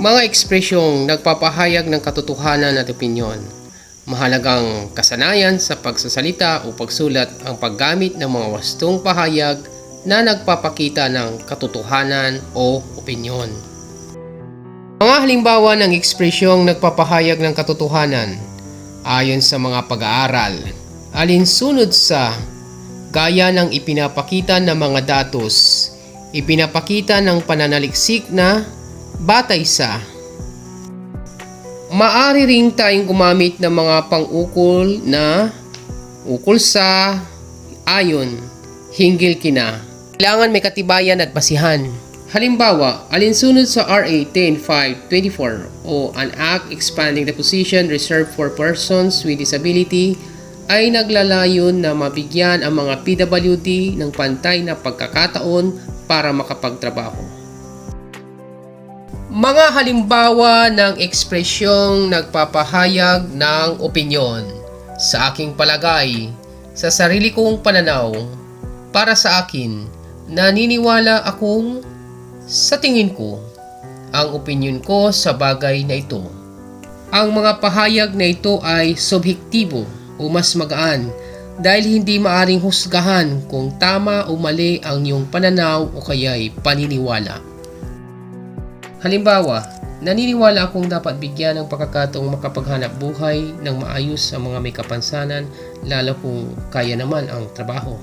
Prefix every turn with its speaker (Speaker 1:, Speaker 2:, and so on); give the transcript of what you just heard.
Speaker 1: Mga ekspresyong nagpapahayag ng katotohanan at opinyon. Mahalagang kasanayan sa pagsasalita o pagsulat ang paggamit ng mga wastong pahayag na nagpapakita ng katotohanan o opinyon. Mga halimbawa ng ekspresyong nagpapahayag ng katotohanan ayon sa mga pag-aaral, alinsunod sa gaya ng ipinapakita ng mga datos, ipinapakita ng pananaliksik na batay sa. Maaari ring tayong gumamit ng mga pang-ukol na ukol sa, ayon, hinggil kina. Kailangan may katibayan at basihan. Halimbawa, alinsunod sa RA 10524 o an act expanding the position reserved for persons with disability ay naglalayon na mabigyan ang mga PWD ng pantay na pagkakataon para makapagtrabaho. Mga halimbawa ng ekspresyong nagpapahayag ng opinyon. Sa aking palagay, sa sarili kong pananaw, para sa akin, naniniwala akong sa tingin ko, ang opinyon ko sa bagay na ito. Ang mga pahayag na ito ay subjektibo o mas magaan dahil hindi maaring husgahan kung tama o mali ang iyong pananaw o kaya'y paniniwala. Halimbawa, naniniwala akong dapat bigyan ng pagkakataong makapaghanap buhay ng maayos ang mga may kapansanan lalo kung kaya naman ang trabaho.